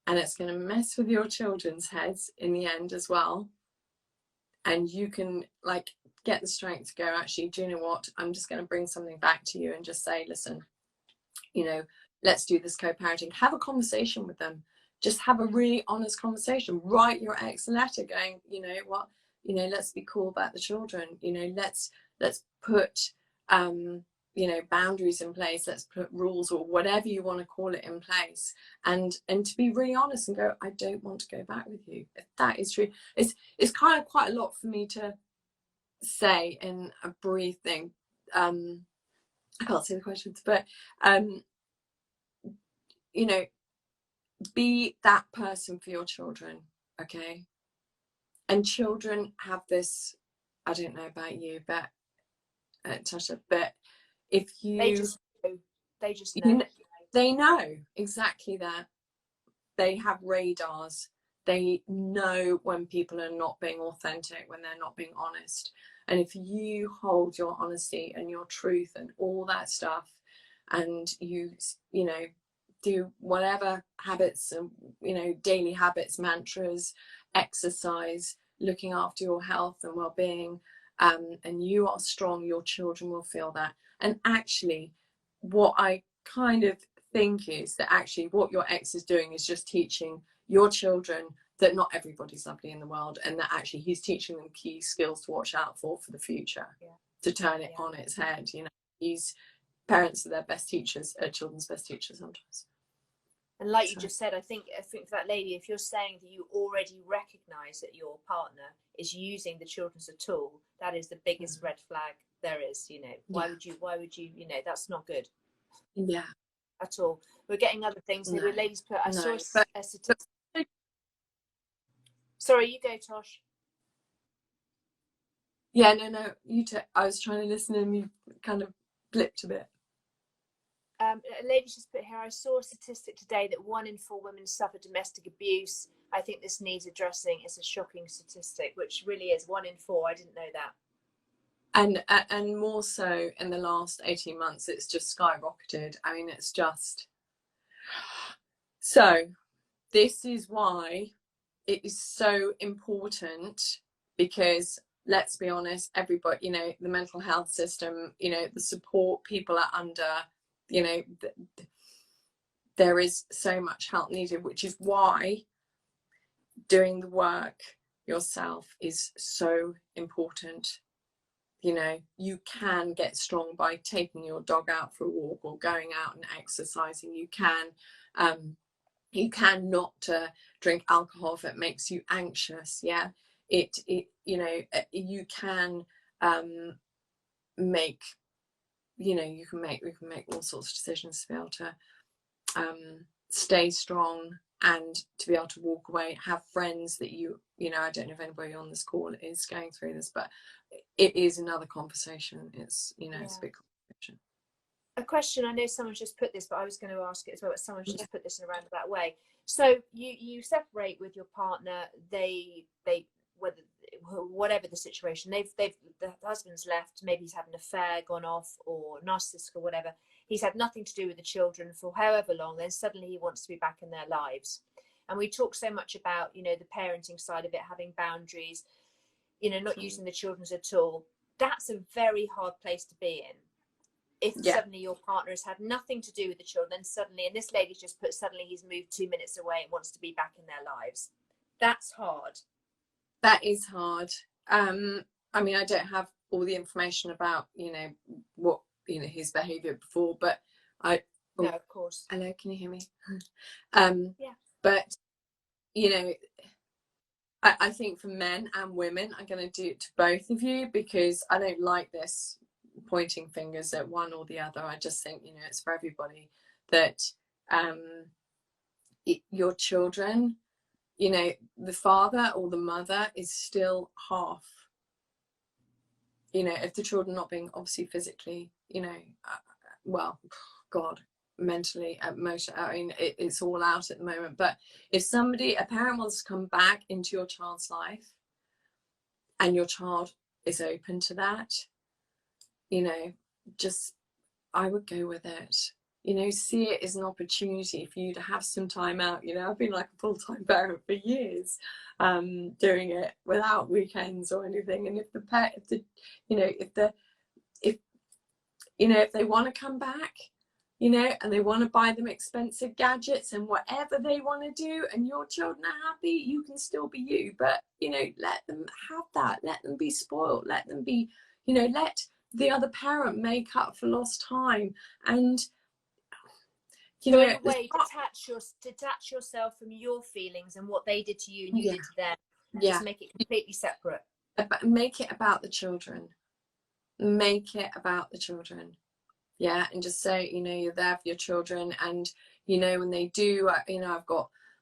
and it's going to mess with your children's heads in the end as well. And you can like get the strength to go, actually, do you know what, I'm just going to bring something back to you and just say, listen, you know, let's do this co-parenting. Have a conversation with them. Just have a really honest conversation. Write your ex a letter going, you know what, you know, let's be cool about the children. You know, let's put you know, boundaries in place. Let's put rules or whatever you want to call it in place. And to be really honest and go, I don't want to go back with you. If that is true, it's kind of quite a lot for me to say in a brief thing. I can't see the questions, but you know, be that person for your children, okay? And children have this, I don't know about you, but Tasha, but if you, they just know. They know exactly that. They have radars. They know when people are not being authentic, when they're not being honest. And if you hold your honesty and your truth and all that stuff, and you know, do whatever habits, you know, daily habits, mantras, exercise, looking after your health and well-being, and you are strong, your children will feel that. And actually, what I kind of think is that actually what your ex is doing is just teaching your children that not everybody's lovely in the world, and that actually he's teaching them key skills to watch out for the future, to turn it on its head. You know, parents are their best teachers, children's best teachers sometimes. And like you just said, I think for that lady, if you're saying that you already recognise that your partner is using the children as a tool, that is the biggest red flag there is. You know, why would you, you know, that's not good. Yeah. At all. We're getting other things here. Ladies put, I saw a statistic. Sorry, you go, Tosh. Yeah, no, I was trying to listen and you kind of blipped a bit. A lady just put here, I saw a statistic today that 1 in 4 women suffer domestic abuse. I think this needs addressing. It's a shocking statistic, which really is 1 in 4. I didn't know that. And more so in the last 18 months, it's just skyrocketed. I mean, it's just... So this is why it is so important, because let's be honest, everybody, you know, the mental health system, you know, the support people are under, you know, there is so much help needed, which is why doing the work yourself is so important. You know, you can get strong by taking your dog out for a walk or going out and exercising. You can not drink alcohol if it makes you anxious. Yeah, it you know, you can make, you know, we can make all sorts of decisions to be able to stay strong and to be able to walk away, have friends that you know, I don't know if anybody on this call is going through this, but it is another conversation. It's, you know, it's a big conversation. A question, I know someone's just put this, but I was going to ask it as well, but someone's just put this in a roundabout way. So you separate with your partner, they whatever the situation, the husband's left, maybe he's had an affair, gone off, or narcissistic or whatever, he's had nothing to do with the children for however long, then suddenly he wants to be back in their lives. And we talk so much about, you know, the parenting side of it, having boundaries, you know, not using the children as a tool. That's a very hard place to be in. If suddenly your partner has had nothing to do with the children, then suddenly, and this lady's just put, suddenly he's moved 2 minutes away and wants to be back in their lives. That's hard. That is hard. I mean, I don't have all the information about, you know, what, you know, his behaviour before, but no, of course. Hello, can you hear me? Yeah. But, you know, I think for men and women, I'm going to do it to both of you, because I don't like this pointing fingers at one or the other. I just think, you know, it's for everybody, that your children, you know, the father or the mother is still half. You know, if the children not being obviously physically, you know, well, God, mentally, emotionally, I mean, it's all out at the moment. But if a parent wants to come back into your child's life and your child is open to that, you know, just, I would go with it. you know, see it as an opportunity for you to have some time out. You know, I've been like a full-time parent for years, doing it without weekends or anything. And if the pet, if the, you know, if you know, if they want to come back, you know, and they want to buy them expensive gadgets and whatever they want to do, and your children are happy, you can still be you. But, you know, let them have that. Let them be spoiled. Let them be, you know, let the other parent make up for lost time. And, you So know, in a way, detach yourself from your feelings and what they did to you and you did to them, and just make it completely separate. Make it about the children. Make it about the children. Yeah, and just say, you know, you're there for your children, and, you know, when they do, you know,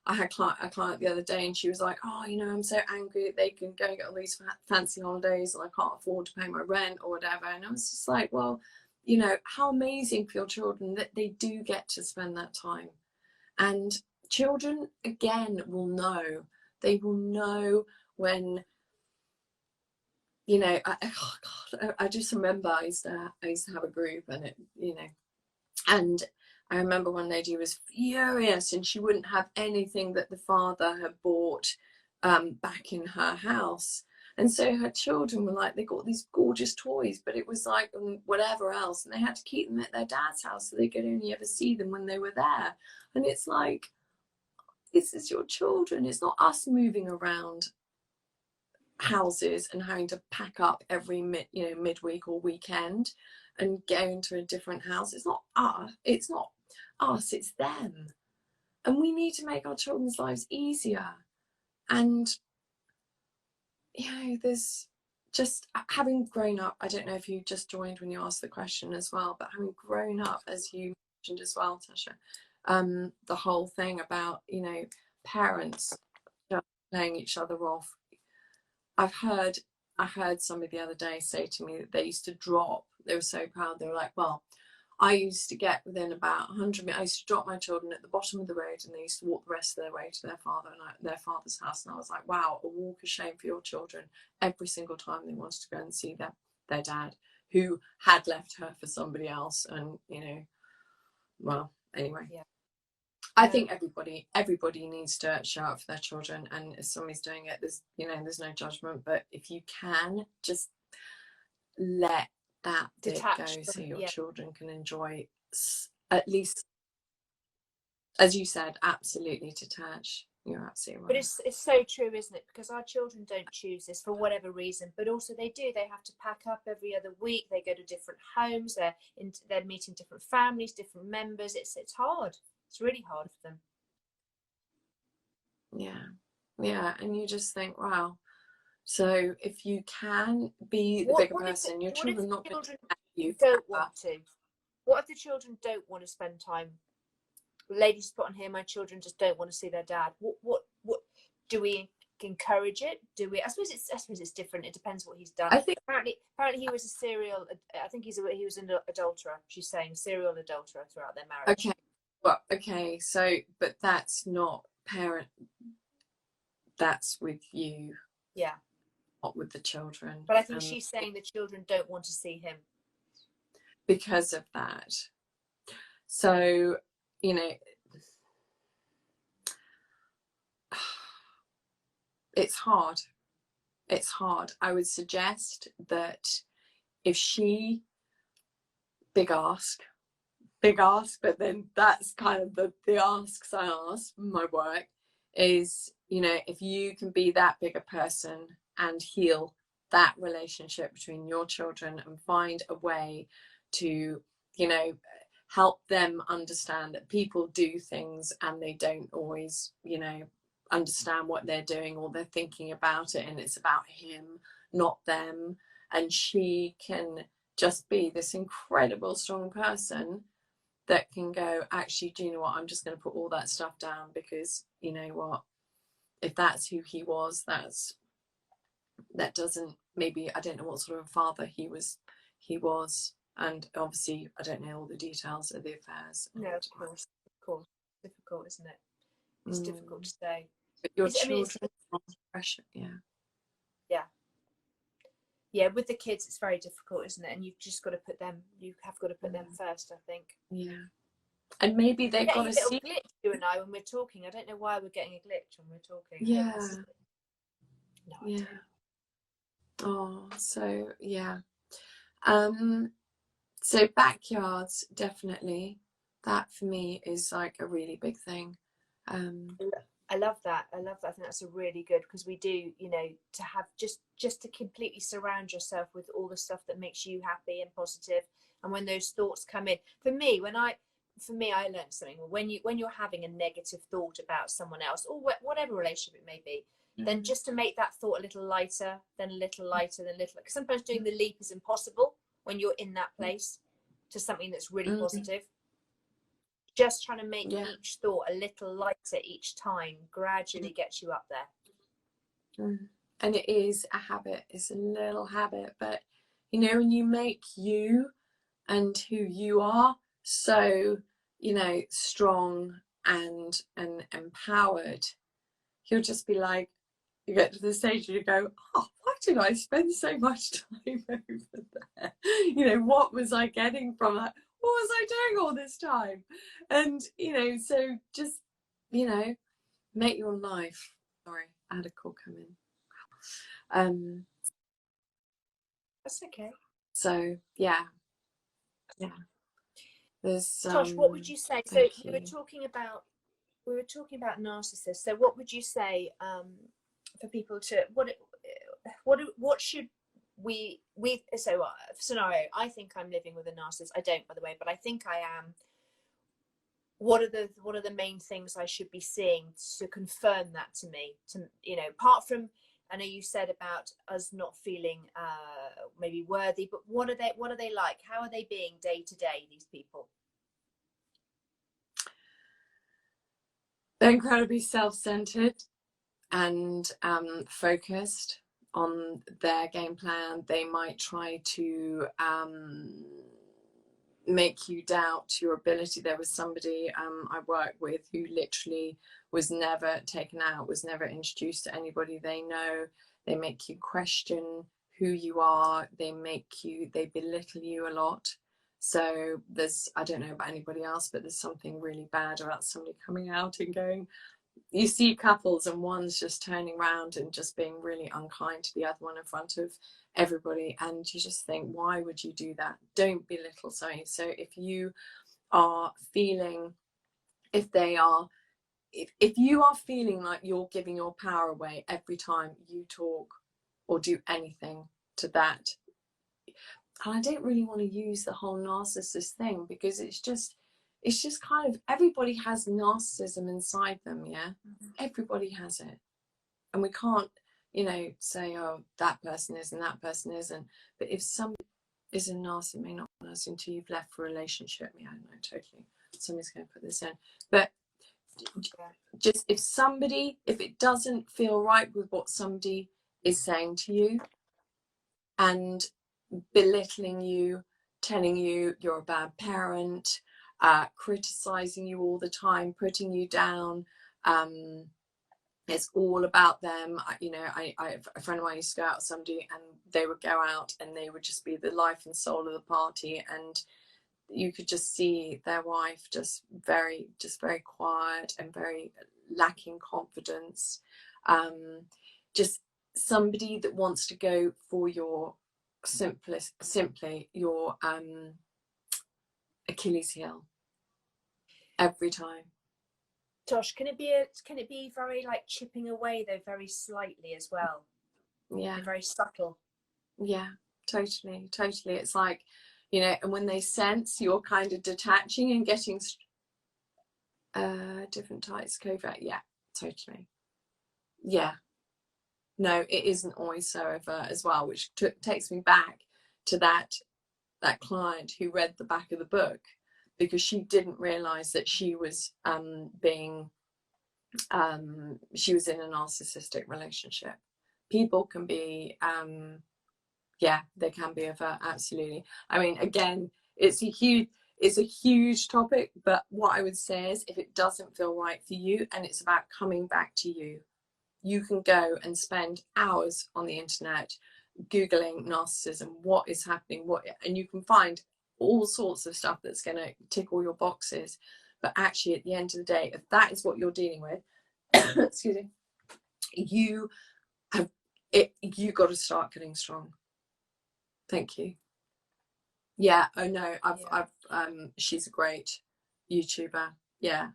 I had a client the other day, and she was like, oh, you know, I'm so angry that they can go and get all these fancy holidays and I can't afford to pay my rent or whatever. And I was just like, well, you know, how amazing for your children that they do get to spend that time. And children, again, will know. They will know when, you know, I just remember I used to have a group, and it, you know, and I remember one lady was furious, and she wouldn't have anything that the father had bought back in her house. And so her children were like, they got these gorgeous toys, but it was like whatever else, and they had to keep them at their dad's house so they could only ever see them when they were there. And it's like, this is your children. It's not us moving around houses and having to pack up every midweek or weekend and go to a different house. It's not us, it's them. And we need to make our children's lives easier. And, you know, there's just having grown up, I don't know if you just joined when you asked the question as well, but having grown up, as you mentioned as well, Tasha, the whole thing about, you know, parents just playing each other off. I heard somebody the other day say to me that they used to drop, they were so proud, they were like, well, I used to get within about 100 minutes, I used to drop my children at the bottom of the road, and they used to walk the rest of their way to their father's house. And I was like, wow, a walk of shame for your children every single time they wanted to go and see their dad, who had left her for somebody else. And, you know, well, anyway. Yeah. I think everybody needs to show up for their children, and if somebody's doing it, there's no judgment. But if you can, just let that bit go, so your children can enjoy, at least, as you said, absolutely detach. You're absolutely right. But it's so true, isn't it? Because our children don't choose this for whatever reason, but also they do. They have to pack up every other week. They go to different homes. They're meeting different families, different members. It's hard. It's really hard for them. Yeah, and you just think, wow. So if you can be the bigger person, your children not going to you don't want to. What if the children don't want to spend time? Ladies put on here, my children just don't want to see their dad. What do we encourage it? Do we? I suppose it's different. It depends what he's done. I think apparently he was a serial. I think he was an adulterer. She's saying serial adulterer throughout their marriage. Okay, well, okay. So, but that's not parent. That's with you. Yeah. Not with the children. But I think she's saying the children don't want to see him because of that. So, you know, it's hard. It's hard. I would suggest that if she, big ask, but then that's kind of the asks I ask my work is, you know, if you can be that bigger person and heal that relationship between your children and find a way to, you know, help them understand that people do things and they don't always, you know, understand what they're doing or they're thinking about it, and it's about him, not them. And she can just be this incredible strong person that can go, actually, do you know what, I'm just going to put all that stuff down, because you know what, if that's who he was, that doesn't, maybe I don't know what sort of father he was, and obviously I don't know all the details of the affairs. No, of course, difficult, isn't it? It's difficult to say. But your children are pressure. Yeah, with the kids it's very difficult, isn't it? And you've just got to put them, you have got to put them first, I think. Yeah, And maybe they've got getting to a little see. glitch, you and I, when we're talking. I don't know why we're getting a glitch when we're talking. Yeah. No Yeah. idea. Oh, so yeah. So backyards, definitely. That for me is like a really big thing. I love that. I love that. I think that's a really good, because we do, you know, to have just to completely surround yourself with all the stuff that makes you happy and positive. And when those thoughts come in, for me, I learned something. When you're having a negative thought about someone else, or whatever relationship it may be, then just to make that thought a little lighter, then a little lighter, then a little. Because sometimes doing the leap is impossible when you're in that place to something that's really positive. Just trying to make Yeah. each thought a little lighter each time gradually gets you up there. And it is a habit. It's a little habit, but you know, when you make you and who you are so, you know, strong and empowered, you'll just be like, you get to the stage and you go, oh, why did I spend so much time over there? You know, what was I getting from that? What was I doing all this time? And, you know, so just, you know, make your life. Sorry, I had a call come in. That's okay. So yeah. There's Tosh, what would you say? So we were talking about narcissists. So what would you say for people to what should we so scenario? I think I'm living with a narcissist. I don't, by the way, but I think I am. What are the main things I should be seeing to confirm that to me? To, you know, apart from, I know you said about us not feeling maybe worthy, but what are they like? How are they being day to day, these people? They're incredibly self-centered and focused on their game plan. They might try to make you doubt your ability. There was somebody I worked with who literally was never taken out, was never introduced to anybody they know. They make you question who you are. They belittle you a lot. So there's, I don't know about anybody else, but there's something really bad about somebody coming out and going, you see couples and one's just turning around and just being really unkind to the other one in front of everybody, and you just think, why would you do that? Don't belittle somebody. So if you are feeling, if you are feeling like you're giving your power away every time you talk or do anything to that, and I don't really want to use the whole narcissist thing, because it's just kind of, everybody has narcissism inside them. Yeah. Everybody has it, and we can't, you know, say, oh, that person is and that person isn't. But if somebody is a narcissist, may not be nice until you've left for a relationship. Yeah, I know, totally. Somebody's going to put this in, but just if it doesn't feel right with what somebody is saying to you and belittling you, telling you you're a bad parent, criticizing you all the time, putting you down, it's all about them. You know, a friend of mine used to go out with somebody and they would go out and they would just be the life and soul of the party, and you could just see their wife just very quiet and very lacking confidence. Just somebody that wants to go for your simply your Achilles heel every time. Tosh, can it be very like chipping away though, very slightly as well? Yeah. They're very subtle. Yeah, totally. It's like, you know, and when they sense you're kind of detaching and getting different types covert. Yeah, totally. Yeah. No, it isn't always so overt as well, which takes me back to that client who read the back of the book, because she didn't realize that she was she was in a narcissistic relationship. People can be yeah, they can be overt, absolutely. I mean, again, it's a huge topic, but what I would say is, if it doesn't feel right for you and it's about coming back to you, you can go and spend hours on the internet googling narcissism, what is happening, and you can find all sorts of stuff that's going to tick all your boxes. But actually, at the end of the day, if that is what you're dealing with, excuse me, you have it. You got to start getting strong. Thank you. Yeah. Oh no. She's a great YouTuber. Yeah.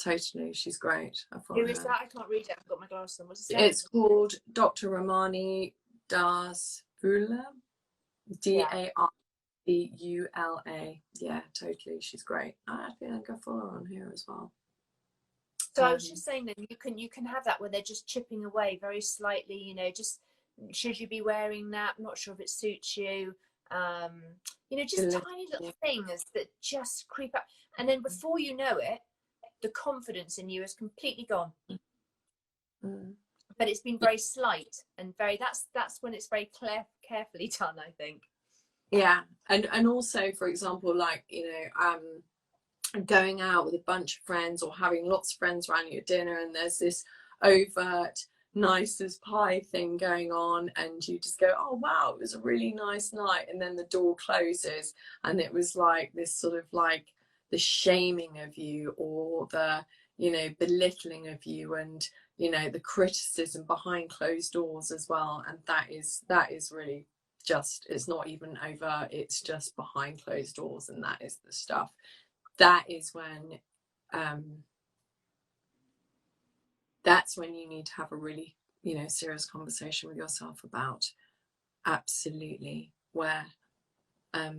Totally. She's great. Who is that? I can't read it. I've got my glasses on. What's it say? It's called Dr. Ramani Das Vula. Darbeula. Yeah, totally. She's great. I think I follow her on here as well. So I was just saying that you can have that where they're just chipping away very slightly, you know, just should you be wearing that? I'm not sure if it suits you. You know, just tiny little things that just creep up. And then before you know it, the confidence in you is completely gone. But it's been very slight and very, that's when it's very carefully done, I think. Yeah. And also, for example, like, you know, going out with a bunch of friends or having lots of friends around you at dinner, and there's this overt nice as pie thing going on, and you just go, oh wow, it was a really nice night, and then the door closes and it was like this sort of like the shaming of you, or the, you know, belittling of you, and, you know, the criticism behind closed doors as well. And that is really just, it's not even overt, it's just behind closed doors, and that is the stuff. That is when that's when you need to have a really, you know, serious conversation with yourself about absolutely where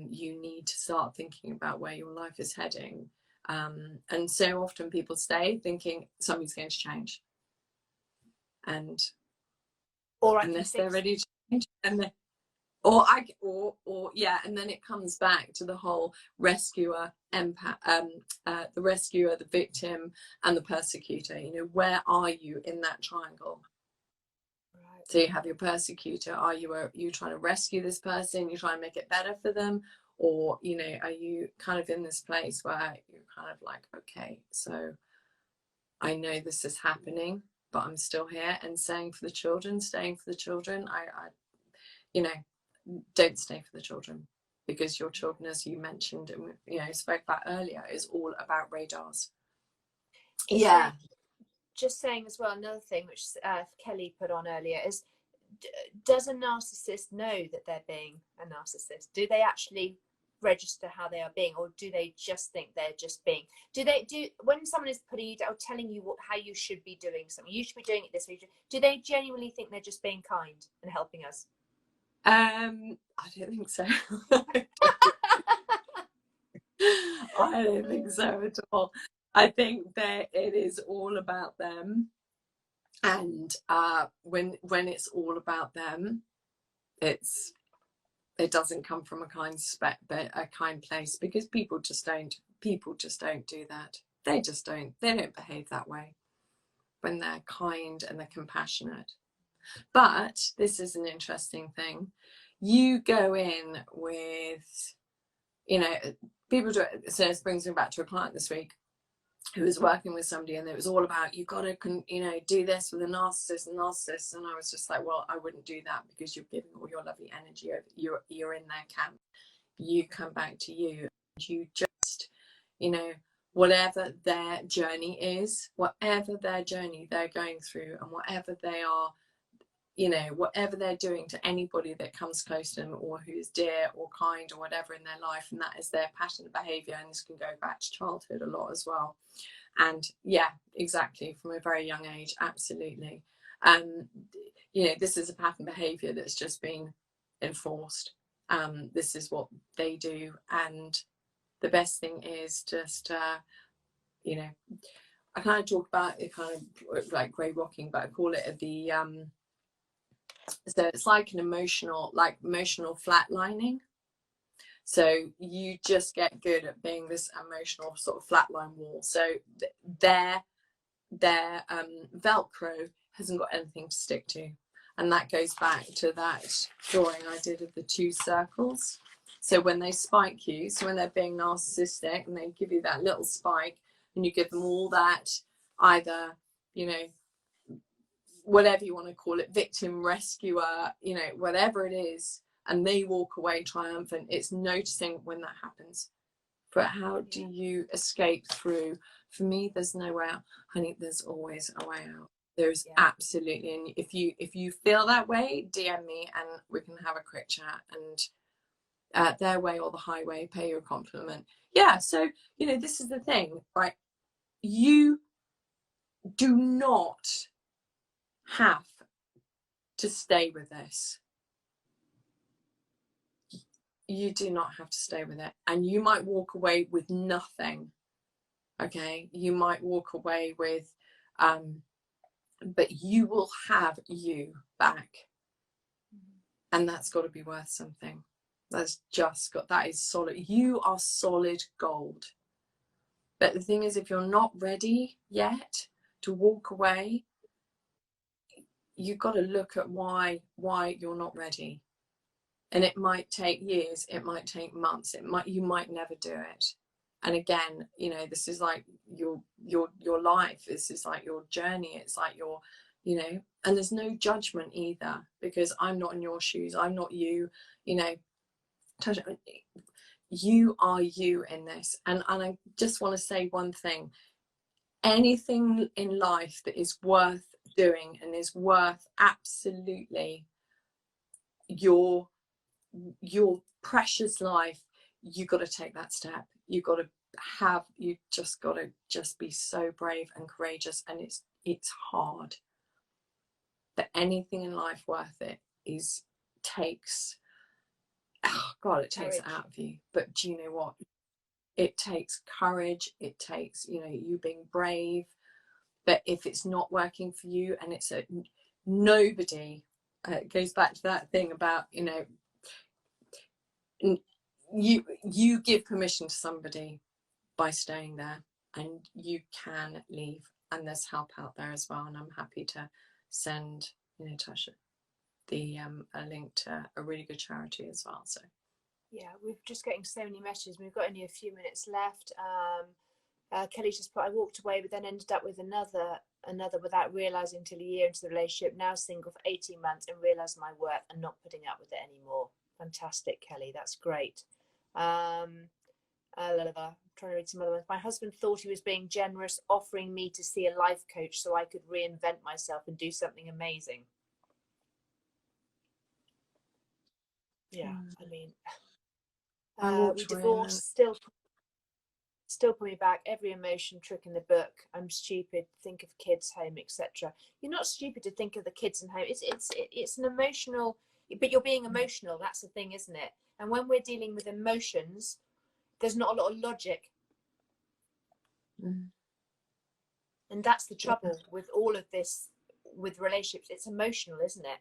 you need to start thinking about where your life is heading. And so often people stay thinking something's going to change, and or unless they're ready to change, and and then it comes back to the whole rescuer, empath, the rescuer, the victim, and the persecutor. You know, where are you in that triangle? Right. So you have your persecutor. Are you trying to rescue this person? You're trying to make it better for them, or, you know, are you kind of in this place where you're kind of like, okay, so I know this is happening, but I'm still here, and staying for the children. I you know, don't stay for the children, because your children, as you mentioned and, you know, spoke about earlier, is all about radars. Yeah. Just saying as well, another thing which Kelly put on earlier is, does a narcissist know that they're being a narcissist? Do they actually register how they are being, or do they just think they're just being? When someone is putting you down or telling you how you should be doing something, you should be doing it this way, do they genuinely think they're just being kind and helping us? I don't think so. I don't think so at all. I think that it is all about them, and when it's all about them, it doesn't come from a kind place, because people just don't do that. They don't behave that way when they're kind and they're compassionate. But this is an interesting thing. You go in with, you know, people do it. So this brings me back to a client this week who was working with somebody, and it was all about, you got to, you know, do this with a narcissist. And I was just like, well, I wouldn't do that, because you're giving all your lovely energy over. You're in their camp. You come back to you, and you just, you know, whatever their journey is, whatever their journey they're going through, and whatever they are, you know, whatever they're doing to anybody that comes close to them, or who's dear or kind or whatever in their life, and that is their pattern of behavior. And this can go back to childhood a lot as well. And yeah, exactly, from a very young age, absolutely. You know, this is a pattern behavior that's just been enforced. This is what they do, and the best thing is just, you know, I kind of talk about it kind of like grey rocking, but I call it the so it's like an emotional flatlining. So you just get good at being this emotional sort of flatline wall. So their Velcro hasn't got anything to stick to. And that goes back to that drawing I did of the two circles. So when they spike you, so when they're being narcissistic and they give you that little spike, and you give them all that, either, you know, whatever you want to call it, victim, rescuer, you know, whatever it is, and they walk away triumphant. It's noticing when that happens. But how do you escape through? For me, there's no way out, honey. There's always a way out. There's absolutely. And if you feel that way, DM me and we can have a quick chat. And their way or the highway, pay you a compliment. Yeah. So this is the thing, right? You do not have to stay with this. You do not have to stay with it, and you might walk away with nothing. Okay, you might walk away with but you will have you back, and that's got to be worth something. That is solid. You are solid gold. But the thing is, if you're not ready yet to walk away, you've got to look at why you're not ready. And it might take years, it might take months, you might never do it. And again, this is like your life, this is like your journey, it's like your, and there's no judgment either, because I'm not in your shoes, I'm not you, Tasha, you are you in this. And I just want to say one thing: anything in life that is worth doing and is worth absolutely your precious life, you got to take that step. You just got to be so brave and courageous, and it's hard. But anything in life worth it takes it takes it out of you. But do you know what? It takes courage, it takes you being brave. But if it's not working for you, and it's nobody, it goes back to that thing about you give permission to somebody by staying there, and you can leave, and there's help out there as well. And I'm happy to send Tasha a link to a really good charity as well. So we're just getting so many messages. We've got only a few minutes left. Kelly's just put, I walked away but then ended up with another without realizing till a year into the relationship, now single for 18 months, and realized my worth and not putting up with it anymore. Fantastic, Kelly, that's great. I'm trying to read some other ones. My husband thought he was being generous, offering me to see a life coach so I could reinvent myself and do something amazing. I mean, we divorced, still put me back, every emotion trick in the book. I'm stupid, think of kids, home, etc. You're not stupid to think of the kids and home. It's an emotional, but you're being emotional. That's the thing, isn't it? And when we're dealing with emotions, there's not a lot of logic. And that's the trouble with all of this, with relationships. It's emotional, isn't it?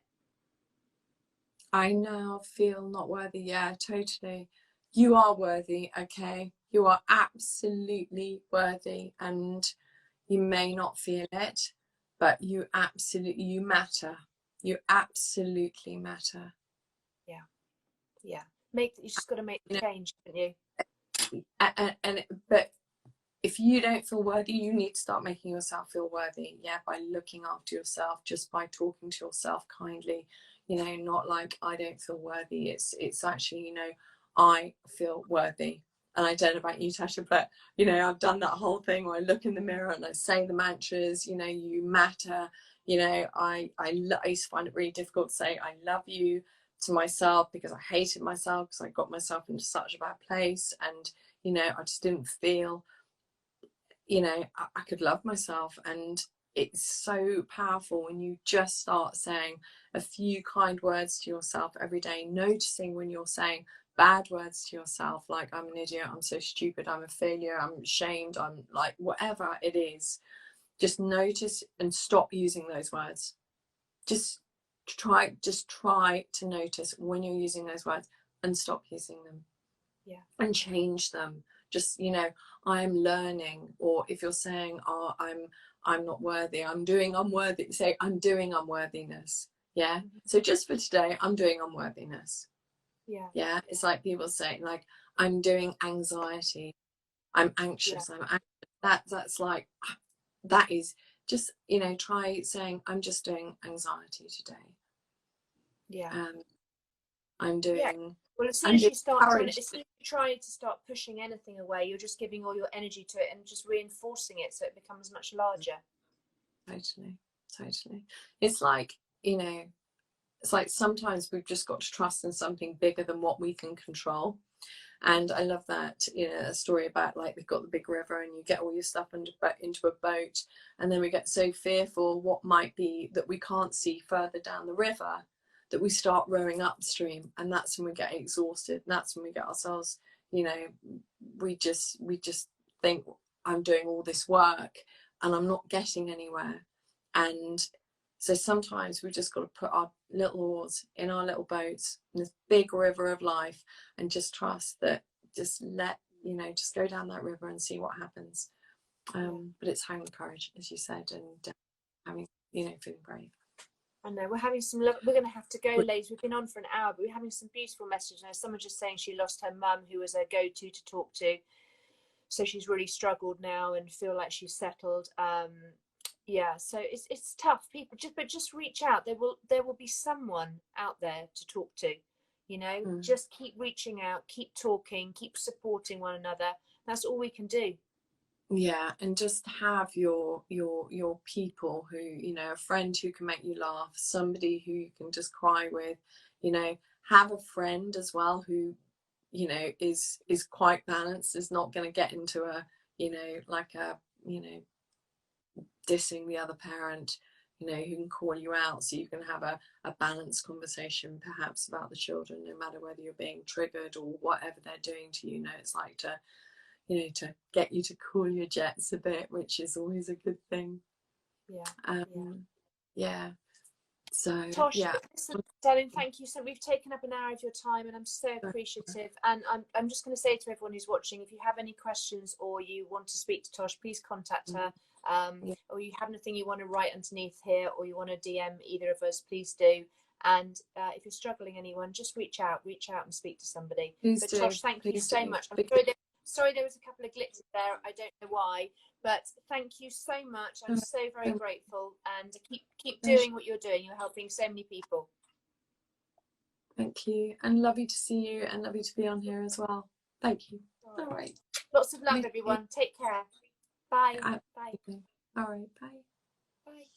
I now feel not worthy. Yeah, totally. You are worthy, okay? You are absolutely worthy, and you may not feel it, but you matter. You absolutely matter. Yeah. You just got to make the change, haven't you? But if you don't feel worthy, you need to start making yourself feel worthy. Yeah, by looking after yourself, just by talking to yourself kindly. Not like, I don't feel worthy. It's actually, I feel worthy. And I don't know about you, Tasha, but I've done that whole thing where I look in the mirror and I say the mantras. You matter. I used to find it really difficult to say I love you to myself, because I hated myself, because I got myself into such a bad place, and I just didn't feel I could love myself. And it's so powerful when you just start saying a few kind words to yourself every day, noticing when you're saying bad words to yourself, like I'm an idiot, I'm so stupid, I'm a failure, I'm ashamed, I'm like, whatever it is. Just notice and stop using those words. Just try to notice when you're using those words and stop using them. And change them. Just I'm learning. Or if you're saying, oh, I'm not worthy, I'm doing unworthy, say I'm doing unworthiness. So just for today, I'm doing unworthiness. It's like people saying, like, I'm doing anxiety, I'm anxious, I'm anxious. That's like, that is just try saying, I'm just doing anxiety today. I'm Yeah. doing. Well, as soon I'm as being you start trying encouraged. as soon as you try to start pushing anything away, you're just giving all your energy to it and just reinforcing it, so it becomes much larger. Totally, totally. It's like, you know, it's like sometimes we've just got to trust in something bigger than what we can control. And I love that, you know, a story about like we've got the big river and you get all your stuff into a boat, and then we get so fearful what might be that we can't see further down the river that we start rowing upstream, and that's when we get exhausted. And that's when we get ourselves, you know, we just think, I'm doing all this work and I'm not getting anywhere. And so sometimes we've just got to put our little oars in our little boats in this big river of life and just trust that, just let, you know, just go down that river and see what happens. But it's having courage, as you said, and having, you know, feeling brave. I know we're having some we're going to have to go, ladies. We've been on for an hour, but we're having some beautiful messages. Now, someone just saying she lost her mum, who was a go-to to talk to, so she's really struggled now and feel like she's settled. Yeah, so it's tough. People just reach out. There will be someone out there to talk to. You know, just keep reaching out, keep talking, keep supporting one another. That's all we can do. Yeah, and just have your people who, you know, a friend who can make you laugh, somebody who you can just cry with, you know, have a friend as well who, you know, is quite balanced, is not going to get into a, you know, like a, you know, dissing the other parent, you know, who can call you out, so you can have a balanced conversation perhaps about the children, no matter whether you're being triggered or whatever they're doing to you. You know, it's like to, you know, to get you to cool your jets a bit, which is always a good thing. Yeah. So Tosh, yeah. listen, darling, thank you. So we've taken up an hour of your time, and I'm so appreciative. And I'm just going to say to everyone who's watching, if you have any questions or you want to speak to Tosh, please contact her. Or you have anything you want to write underneath here, or you want to DM either of us, please do. And if you're struggling, anyone, just reach out and speak to somebody. But Tosh, thank you so much. I'm sorry there was a couple of glitches there. I don't know why, but thank you so much. I'm so very grateful, and keep doing what you're doing. You're helping so many people. Thank you, and lovely to see you, and lovely to be on here as well. Thank you. All right. Lots of love, everyone. Take care. Bye. Bye. All right. Bye. Bye.